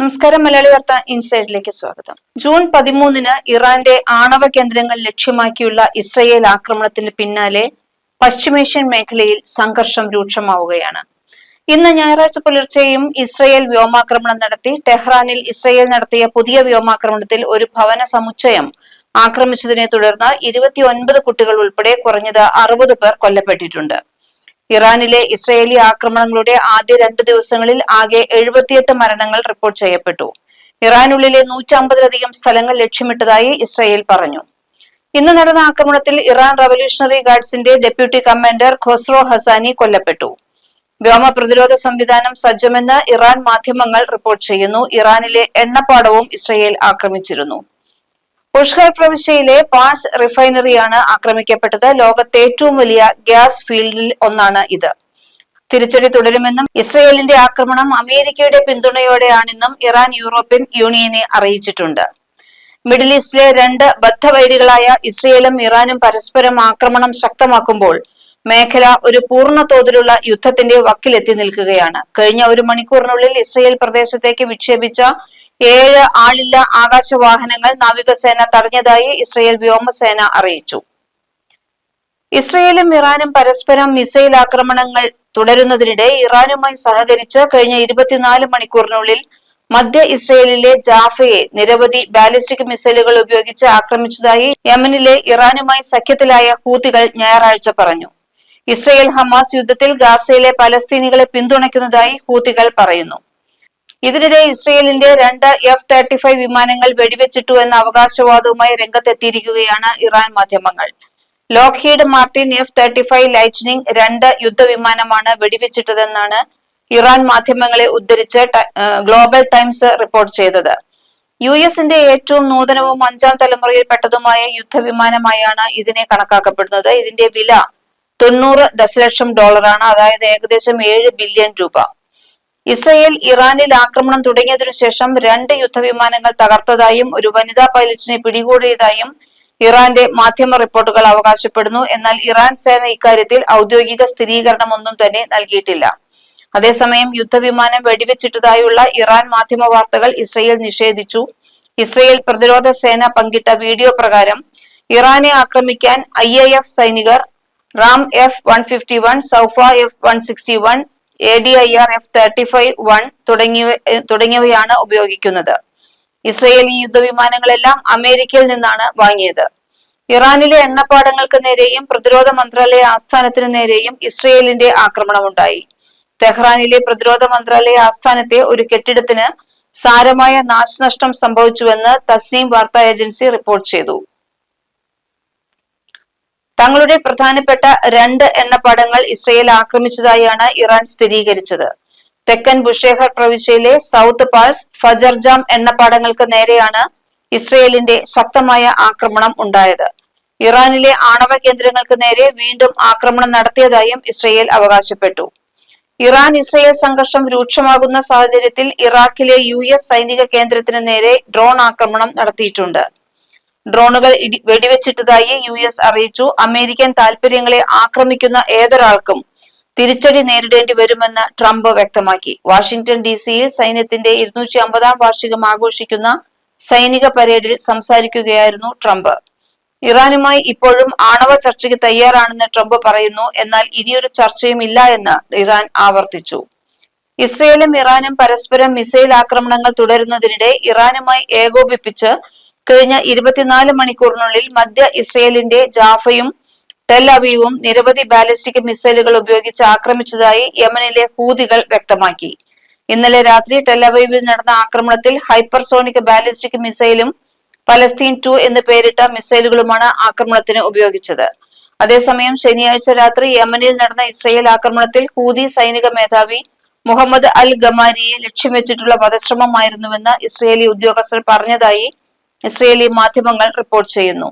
നമസ്കാരം. മലയാളി വാർത്ത ഇൻസൈഡിലേക്ക് സ്വാഗതം. ജൂൺ 13-ന് ഇറാന്റെ ആണവ കേന്ദ്രങ്ങൾ ലക്ഷ്യമാക്കിയുള്ള ഇസ്രയേൽ ആക്രമണത്തിന് പിന്നാലെ പശ്ചിമേഷ്യൻ മേഖലയിൽ സംഘർഷം രൂക്ഷമാവുകയാണ്. ഇന്ന് ഞായറാഴ്ച പുലർച്ചെയും ഇസ്രയേൽ വ്യോമാക്രമണം നടത്തി. ടെഹ്റാനിൽ ഇസ്രയേൽ നടത്തിയ പുതിയ വ്യോമാക്രമണത്തിൽ ഒരു ഭവന സമുച്ചയം ആക്രമിച്ചതിനെ തുടർന്ന് 29 കുട്ടികൾ ഉൾപ്പെടെ കുറഞ്ഞത് 60 പേർ കൊല്ലപ്പെട്ടിട്ടുണ്ട്. ഇറാനിലെ ഇസ്രയേലി ആക്രമണങ്ങളുടെ ആദ്യ 2 ദിവസങ്ങളിൽ ആകെ 78 മരണങ്ങൾ റിപ്പോർട്ട് ചെയ്യപ്പെട്ടു. ഇറാനുള്ളിലെ 150-ലധികം സ്ഥലങ്ങൾ ലക്ഷ്യമിട്ടതായി ഇസ്രയേൽ പറഞ്ഞു. ഇന്ന് നടന്ന ആക്രമണത്തിൽ ഇറാൻ റവല്യൂഷണറി ഗാർഡ്സിന്റെ ഡെപ്യൂട്ടി കമാൻഡർ ഖൊസ്രോ ഹസാനി കൊല്ലപ്പെട്ടു. വ്യോമ പ്രതിരോധ സംവിധാനം സജ്ജമെന്ന് ഇറാൻ മാധ്യമങ്ങൾ റിപ്പോർട്ട് ചെയ്യുന്നു. ഇറാനിലെ എണ്ണപ്പാടവും ഇസ്രയേൽ ആക്രമിച്ചിരുന്നു. ഉഷ്ഖർ പ്രവിശ്യയിലെ പാഴ്സ് റിഫൈനറിയാണ് ആക്രമിക്കപ്പെട്ടത്. ലോകത്തെ ഏറ്റവും വലിയ ഗ്യാസ് ഫീൽഡിൽ ഒന്നാണ് ഇത്. തിരിച്ചടി തുടരുമെന്നും ഇസ്രയേലിന്റെ ആക്രമണം അമേരിക്കയുടെ പിന്തുണയോടെയാണെന്നും ഇറാൻ യൂറോപ്യൻ യൂണിയനെ അറിയിച്ചിട്ടുണ്ട്. മിഡിൽ ഈസ്റ്റിലെ 2 ബദ്ധവൈരികളായ ഇസ്രയേലും ഇറാനും പരസ്പരം ആക്രമണം ശക്തമാക്കുമ്പോൾ മേഖല ഒരു പൂർണ്ണ തോതിലുള്ള യുദ്ധത്തിന്റെ വക്കിലെത്തി നിൽക്കുകയാണ്. കഴിഞ്ഞ 1 മണിക്കൂറിനുള്ളിൽ ഇസ്രയേൽ പ്രദേശത്തേക്ക് വിക്ഷേപിച്ച 7 ആളില്ല ആകാശവാഹനങ്ങൾ നാവികസേന തടഞ്ഞതായി ഇസ്രയേൽ വ്യോമസേന അറിയിച്ചു. ഇസ്രയേലും ഇറാനും പരസ്പരം മിസൈൽ ആക്രമണങ്ങൾ തുടരുന്നതിനിടെ ഇറാനുമായി സഹകരിച്ച് കഴിഞ്ഞ 24 മണിക്കൂറിനുള്ളിൽ മധ്യ ഇസ്രയേലിലെ ജാഫയെ നിരവധി ബാലിസ്റ്റിക് മിസൈലുകൾ ഉപയോഗിച്ച് ആക്രമിച്ചതായി യമനിലെ ഇറാനുമായി സഖ്യത്തിലായ ഹൂതികൾ ഞായറാഴ്ച പറഞ്ഞു. ഇസ്രയേൽ ഹമാസ് യുദ്ധത്തിൽ ഗാസയിലെ പലസ്തീനികളെ പിന്തുണയ്ക്കുന്നതായി ഹൂതികൾ പറയുന്നു. ഇതിനിടെ ഇസ്രയേലിന്റെ 2 F-35 വിമാനങ്ങൾ വെടിവെച്ചിട്ടു എന്ന അവകാശവാദവുമായി രംഗത്തെത്തിയിരിക്കുകയാണ് ഇറാൻ മാധ്യമങ്ങൾ. ലോക്ഹീഡ് മാർട്ടിൻ F-35 ലൈറ്റ്നിംഗ് 2 യുദ്ധവിമാനമാണ് വെടിവെച്ചിട്ടതെന്നാണ് ഇറാൻ മാധ്യമങ്ങളെ ഉദ്ധരിച്ച് ഗ്ലോബൽ ടൈംസ് റിപ്പോർട്ട് ചെയ്തത്. യുഎസിന്റെ ഏറ്റവും നൂതനവും 5ാം തലമുറയിൽപ്പെട്ടതുമായ യുദ്ധവിമാനമായാണ് ഇതിനെ കണക്കാക്കപ്പെടുന്നത്. ഇതിന്റെ വില $90 ദശലക്ഷം, അതായത് ഏകദേശം 7 ബില്യൺ രൂപ. ഇസ്രയേൽ ഇറാനിൽ ആക്രമണം തുടങ്ങിയതിനു ശേഷം 2 യുദ്ധവിമാനങ്ങൾ തകർത്തതായും ഒരു വനിതാ പൈലറ്റിനെ പിടികൂടിയതായും ഇറാന്റെ മാധ്യമ റിപ്പോർട്ടുകൾ അവകാശപ്പെടുന്നു. എന്നാൽ ഇറാൻ സേന ഇക്കാര്യത്തിൽ ഔദ്യോഗിക സ്ഥിരീകരണമൊന്നും തന്നെ നൽകിയിട്ടില്ല. അതേസമയം യുദ്ധവിമാനം വെടിവെച്ചിട്ടതായുള്ള ഇറാൻ മാധ്യമ വാർത്തകൾ ഇസ്രയേൽ നിഷേധിച്ചു. ഇസ്രയേൽ പ്രതിരോധ സേന പങ്കിട്ട വീഡിയോ പ്രകാരം ഇറാനെ ആക്രമിക്കാൻ IAF സൈനികർ Ram F-151, സൗഫ F-161, ADIR F-35-1 തുടങ്ങിയവയാണ് ഉപയോഗിക്കുന്നത്. ഇസ്രയേൽ ഈ യുദ്ധവിമാനങ്ങളെല്ലാം അമേരിക്കയിൽ നിന്നാണ് വാങ്ങിയത്. ഇറാനിലെ എണ്ണപ്പാടങ്ങൾക്ക് നേരെയും പ്രതിരോധ മന്ത്രാലയ ആസ്ഥാനത്തിന് നേരെയും ഇസ്രയേലിന്റെ ആക്രമണമുണ്ടായി. തെഹ്റാനിലെ പ്രതിരോധ മന്ത്രാലയ ആസ്ഥാനത്തെ ഒരു കെട്ടിടത്തിന് സാരമായ നാശനഷ്ടം സംഭവിച്ചുവെന്ന് തസ്നീം വാർത്താ ഏജൻസി റിപ്പോർട്ട് ചെയ്തു. തങ്ങളുടെ പ്രധാനപ്പെട്ട 2 എണ്ണപ്പാടങ്ങൾ ഇസ്രയേൽ ആക്രമിച്ചതായാണ് ഇറാൻ സ്ഥിരീകരിച്ചത്. തെക്കൻ ബുഷേഹർ പ്രവിശ്യയിലെ സൗത്ത് പാൾസ്, ഫജർജാം എണ്ണപ്പാടങ്ങൾക്ക് നേരെയാണ് ഇസ്രയേലിന്റെ ശക്തമായ ആക്രമണം ഉണ്ടായത്. ഇറാനിലെ ആണവ കേന്ദ്രങ്ങൾക്ക് നേരെ വീണ്ടും ആക്രമണം നടത്തിയതായും ഇസ്രയേൽ അവകാശപ്പെട്ടു. ഇറാൻ ഇസ്രയേൽ സംഘർഷം രൂക്ഷമാകുന്ന സാഹചര്യത്തിൽ ഇറാഖിലെ US സൈനിക കേന്ദ്രത്തിന് നേരെ ഡ്രോൺ ആക്രമണം നടത്തിയിട്ടുണ്ട്. ഡ്രോണുകൾ വെടിവെച്ചിട്ടതായി US അറിയിച്ചു. അമേരിക്കൻ താൽപര്യങ്ങളെ ആക്രമിക്കുന്ന ഏതൊരാൾക്കും തിരിച്ചടി നേരിടേണ്ടി വരുമെന്ന് ട്രംപ് വ്യക്തമാക്കി. വാഷിംഗ്ടൺ DC-യിൽ സൈന്യത്തിന്റെ 250-ാം വാർഷികം ആഘോഷിക്കുന്ന സൈനിക പരേഡിൽ സംസാരിക്കുകയായിരുന്നു ട്രംപ്. ഇറാനുമായി ഇപ്പോഴും ആണവ ചർച്ചയ്ക്ക് തയ്യാറാണെന്ന് ട്രംപ് പറയുന്നു. എന്നാൽ ഇനിയൊരു ചർച്ചയും ഇല്ല എന്ന് ഇറാൻ ആവർത്തിച്ചു. ഇസ്രയേലും ഇറാനും പരസ്പരം മിസൈൽ ആക്രമണങ്ങൾ തുടരുന്നതിനിടെ ഇറാനുമായി ഏകോപിപ്പിച്ച് കഴിഞ്ഞ 24 മണിക്കൂറിനുള്ളിൽ മധ്യ ഇസ്രയേലിന്റെ ജാഫയും ടെൽ അവീവും നിരവധി ബാലിസ്റ്റിക് മിസൈലുകൾ ഉപയോഗിച്ച് ആക്രമിച്ചതായി യമനിലെ ഹൂതികൾ വ്യക്തമാക്കി. ഇന്നലെ രാത്രി ടെൽ അവീവിൽ നടന്ന ആക്രമണത്തിൽ ഹൈപ്പർസോണിക് ബാലിസ്റ്റിക് മിസൈലും പലസ്തീൻ 2 എന്ന് പേരിട്ട മിസൈലുകളുമാണ് ആക്രമണത്തിന് ഉപയോഗിച്ചത്. അതേസമയം ശനിയാഴ്ച രാത്രി യമനിൽ നടന്ന ഇസ്രയേൽ ആക്രമണത്തിൽ ഹൂതി സൈനിക മേധാവി മുഹമ്മദ് അൽ ഗമാരിയെ ലക്ഷ്യം വെച്ചിട്ടുള്ള വധശ്രമമായിരുന്നുവെന്ന് ഇസ്രയേലി ഉദ്യോഗസ്ഥർ പറഞ്ഞതായി ഇസ്രയേലി മാധ്യമങ്ങൾ റിപ്പോർട്ട് ചെയ്യുന്നു.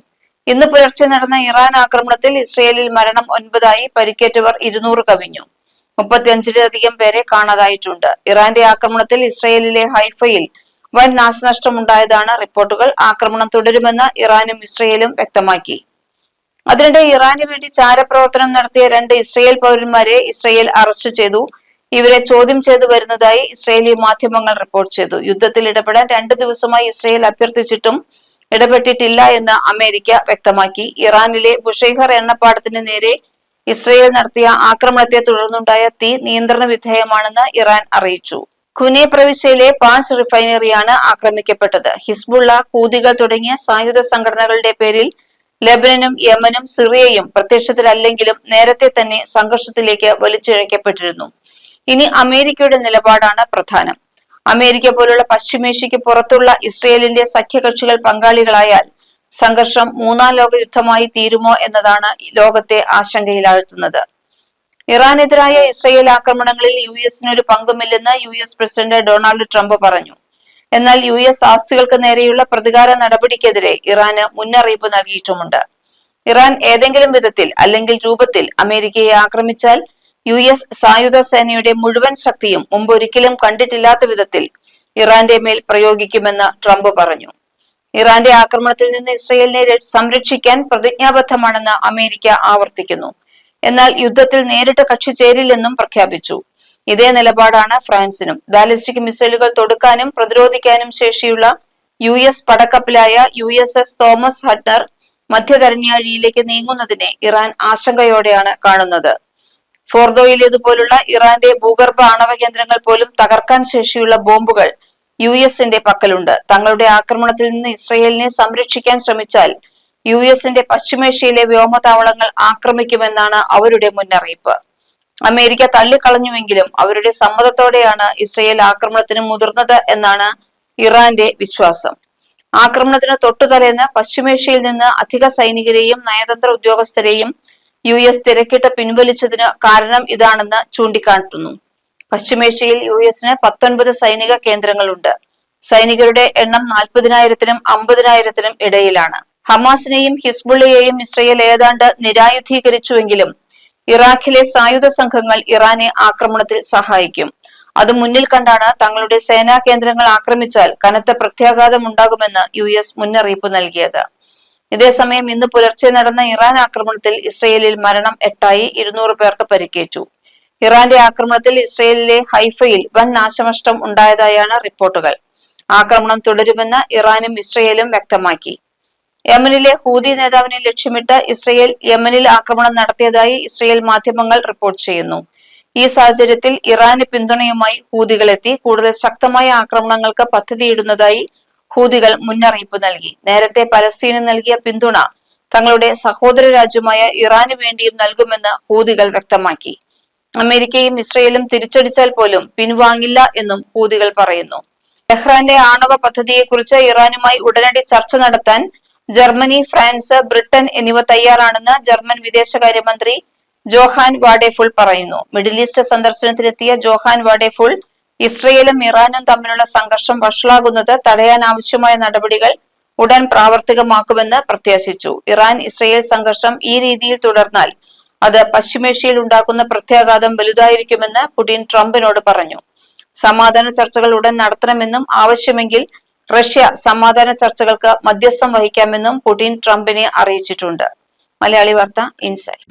ഇന്ന് പുലർച്ചെ നടന്ന ഇറാൻ ആക്രമണത്തിൽ ഇസ്രയേലിൽ മരണം 9 പരിക്കേറ്റവർ 200 കവിഞ്ഞു. 35-ലധികം പേരെ കാണാതായിട്ടുണ്ട്. ഇറാന്റെ ആക്രമണത്തിൽ ഇസ്രയേലിലെ ഹൈഫയിൽ വൻ നാശനഷ്ടമുണ്ടായതാണ് റിപ്പോർട്ടുകൾ. ആക്രമണം തുടരുമെന്ന് ഇറാനും ഇസ്രയേലും വ്യക്തമാക്കി. അതിനിടെ ഇറാന് വേണ്ടി ചാരപ്രവർത്തനം നടത്തിയ 2 ഇസ്രയേൽ പൗരന്മാരെ ഇസ്രയേൽ അറസ്റ്റ് ചെയ്തു. ഇവരെ ചോദ്യം ചെയ്തു വരുന്നതായി ഇസ്രയേലി മാധ്യമങ്ങൾ റിപ്പോർട്ട് ചെയ്തു. യുദ്ധത്തിൽ ഇടപെടാൻ 2 ദിവസമായി ഇസ്രയേൽ അഭ്യർത്ഥിച്ചിട്ടും ഇടപെട്ടിട്ടില്ല എന്ന് അമേരിക്ക വ്യക്തമാക്കി. ഇറാനിലെ ബുഷൈഹർ എണ്ണപ്പാടത്തിന് നേരെ ഇസ്രയേൽ നടത്തിയ ആക്രമണത്തെ തുടർന്നുണ്ടായ തീ നിയന്ത്രണ വിധേയമാണെന്ന് ഇറാൻ അറിയിച്ചു. ഖുനെ പ്രവിശ്യയിലെ പാഴ്സ് റിഫൈനറിയാണ് ആക്രമിക്കപ്പെട്ടത്. ഹിസ്ബുള്ള, ഹൂതികൾ തുടങ്ങിയ സായുധ സംഘടനകളുടെ പേരിൽ ലെബനനും യമനും സിറിയയും പ്രത്യക്ഷത്തിലല്ലെങ്കിലും നേരത്തെ തന്നെ സംഘർഷത്തിലേക്ക് വലിച്ചിഴക്കപ്പെട്ടിരുന്നു. ഇനി അമേരിക്കയുടെ നിലപാടാണ് പ്രധാനം. അമേരിക്ക പോലുള്ള പശ്ചിമേഷ്യക്ക് പുറത്തുള്ള ഇസ്രയേലിന്റെ സഖ്യകക്ഷികൾ പങ്കാളികളായാൽ സംഘർഷം 3ാം ലോക യുദ്ധമായി തീരുമോ എന്നതാണ് ലോകത്തെ ആശങ്കയിലാഴ്ത്തുന്നത്. ഇറാനെതിരായ ഇസ്രയേൽ ആക്രമണങ്ങളിൽ യുഎസിനൊരു പങ്കുമില്ലെന്ന് യുഎസ് പ്രസിഡന്റ് ഡൊണാൾഡ് ട്രംപ് പറഞ്ഞു. എന്നാൽ യുഎസ് ആസ്തികൾക്ക് നേരെയുള്ള പ്രതികാര നടപടിക്കെതിരെ ഇറാന് മുന്നറിയിപ്പ് നൽകിയിട്ടുമുണ്ട്. ഇറാൻ ഏതെങ്കിലും വിധത്തിൽ അല്ലെങ്കിൽ രൂപത്തിൽ അമേരിക്കയെ ആക്രമിച്ചാൽ യുഎസ് സായുധ സേനയുടെ മുഴുവൻ ശക്തിയും മുമ്പൊരിക്കലും കണ്ടിട്ടില്ലാത്ത വിധത്തിൽ ഇറാന്റെ മേൽ പ്രയോഗിക്കുമെന്ന് ട്രംപ് പറഞ്ഞു. ഇറാന്റെ ആക്രമണത്തിൽ നിന്ന് ഇസ്രയേലിനെ സംരക്ഷിക്കാൻ പ്രതിജ്ഞാബദ്ധമാണെന്ന് അമേരിക്ക ആവർത്തിക്കുന്നു. എന്നാൽ യുദ്ധത്തിൽ നേരിട്ട് കക്ഷി ചേരില്ലെന്നും പ്രഖ്യാപിച്ചു. ഇതേ നിലപാടാണ് ഫ്രാൻസിനും. ബാലിസ്റ്റിക് മിസൈലുകൾ തൊടുക്കാനും പ്രതിരോധിക്കാനും ശേഷിയുള്ള യുഎസ് പടക്കപ്പലായ USS തോമസ് ഹഡ്നർ മധ്യധരണ്യാഴിയിലേക്ക് നീങ്ങുന്നതിനെ ഇറാൻ ആശങ്കയോടെയാണ് കാണുന്നത്. ഫോർദോയിലേതുപോലുള്ള ഇറാന്റെ ഭൂഗർഭ ആണവ കേന്ദ്രങ്ങൾ പോലും തകർക്കാൻ ശേഷിയുള്ള ബോംബുകൾ യുഎസിന്റെ പക്കലുണ്ട്. തങ്ങളുടെ ആക്രമണത്തിൽ നിന്ന് ഇസ്രയേലിനെ സംരക്ഷിക്കാൻ ശ്രമിച്ചാൽ യുഎസിന്റെ പശ്ചിമേഷ്യയിലെ വ്യോമതാവളങ്ങൾ ആക്രമിക്കുമെന്നാണ് അവരുടെ മുന്നറിയിപ്പ്. അമേരിക്ക തള്ളിക്കളഞ്ഞുവെങ്കിലും അവരുടെ സമ്മതത്തോടെയാണ് ഇസ്രയേൽ ആക്രമണത്തിന് മുതിർന്നത് എന്നാണ് ഇറാന്റെ വിശ്വാസം. ആക്രമണത്തിന് തൊട്ടുതലേന്ന് പശ്ചിമേഷ്യയിൽ നിന്ന് അധിക സൈനികരെയും നയതന്ത്ര ഉദ്യോഗസ്ഥരെയും യുഎസ് തിരക്കിട്ട് പിൻവലിച്ചതിന് കാരണം ഇതാണെന്ന് ചൂണ്ടിക്കാട്ടുന്നു. പശ്ചിമേഷ്യയിൽ യുഎസിന് 19 സൈനിക കേന്ദ്രങ്ങളുണ്ട്. സൈനികരുടെ എണ്ണം 40,000-നും 50,000-നും ഇടയിലാണ്. ഹമാസിനെയും ഹിസ്ബുള്ളയെയും ഇസ്രയേൽ ഏതാണ്ട് നിരായുധീകരിച്ചുവെങ്കിലും ഇറാഖിലെ സായുധ സംഘങ്ങൾ ഇറാനെ ആക്രമണത്തിൽ സഹായിക്കും. അത് മുന്നിൽ കണ്ടാണ് തങ്ങളുടെ സേനാ കേന്ദ്രങ്ങൾ ആക്രമിച്ചാൽ കനത്ത പ്രത്യാഘാതം ഉണ്ടാകുമെന്ന് യുഎസ് മുന്നറിയിപ്പ് നൽകിയത്. ഇതേസമയം ഇന്ന് പുലർച്ചെ നടന്ന ഇറാൻ ആക്രമണത്തിൽ ഇസ്രയേലിൽ മരണം 8ആയി, 200 പേർക്ക് പരിക്കേറ്റു. ഇറാന്റെ ആക്രമണത്തിൽ ഇസ്രയേലിലെ ഹൈഫയിൽ വൻ നാശനഷ്ടം ഉണ്ടായതായാണ് റിപ്പോർട്ടുകൾ. ആക്രമണം തുടരുമെന്ന് ഇറാനും ഇസ്രയേലും വ്യക്തമാക്കി. യമനിലെ ഹൂതി നേതാവിനെ ലക്ഷ്യമിട്ട് ഇസ്രയേൽ യമനിൽ ആക്രമണം നടത്തിയതായി ഇസ്രയേൽ മാധ്യമങ്ങൾ റിപ്പോർട്ട് ചെയ്യുന്നു. ഈ സാഹചര്യത്തിൽ ഇറാന് പിന്തുണയുമായി ഹൂതികളെത്തി കൂടുതൽ ശക്തമായ ആക്രമണങ്ങൾക്ക് പദ്ധതിയിടുന്നതായി ഹൂതികൾ മുന്നറിയിപ്പ് നൽകി. നേരത്തെ പലസ്തീന് നൽകിയ പിന്തുണ തങ്ങളുടെ സഹോദര രാജ്യമായ ഇറാന് വേണ്ടിയും നൽകുമെന്ന് ഹൂതികൾ വ്യക്തമാക്കി. അമേരിക്കയും ഇസ്രയേലും തിരിച്ചടിച്ചാൽ പോലും പിൻവാങ്ങില്ല എന്നും ഹൂതികൾ പറയുന്നു. ടെഹ്റാന്റെ ആണവ പദ്ധതിയെക്കുറിച്ച് ഇറാനുമായി ഉടനടി ചർച്ച നടത്താൻ ജർമ്മനി, ഫ്രാൻസ്, ബ്രിട്ടൻ എന്നിവ തയ്യാറാണെന്ന് ജർമ്മൻ വിദേശകാര്യമന്ത്രി ജോഹാൻ വാഡേഫുൾ പറയുന്നു. മിഡിൽ ഈസ്റ്റ് സന്ദർശനത്തിലെത്തിയ ജോഹാൻ വാഡേഫുൾ ഇസ്രയേലും ഇറാനും തമ്മിലുള്ള സംഘർഷം വഷളാകുന്നത് തടയാൻ ആവശ്യമായ നടപടികൾ ഉടൻ പ്രാവർത്തികമാക്കുമെന്ന് പ്രത്യാശിച്ചു. ഇറാൻ ഇസ്രയേൽ സംഘർഷം ഈ രീതിയിൽ തുടർന്നാൽ അത് പശ്ചിമേഷ്യയിൽ ഉണ്ടാക്കുന്ന പ്രത്യാഘാതം വലുതായിരിക്കുമെന്ന് പുടിൻ ട്രംപിനോട് പറഞ്ഞു. സമാധാന ചർച്ചകൾ ഉടൻ നടത്തണമെന്നും ആവശ്യമെങ്കിൽ റഷ്യ സമാധാന ചർച്ചകൾക്ക് മധ്യസ്ഥം വഹിക്കാമെന്നും പുടിൻ ട്രംപിനെ അറിയിച്ചിട്ടുണ്ട്. മലയാളി വാർത്ത ഇൻസൈറ്റ്.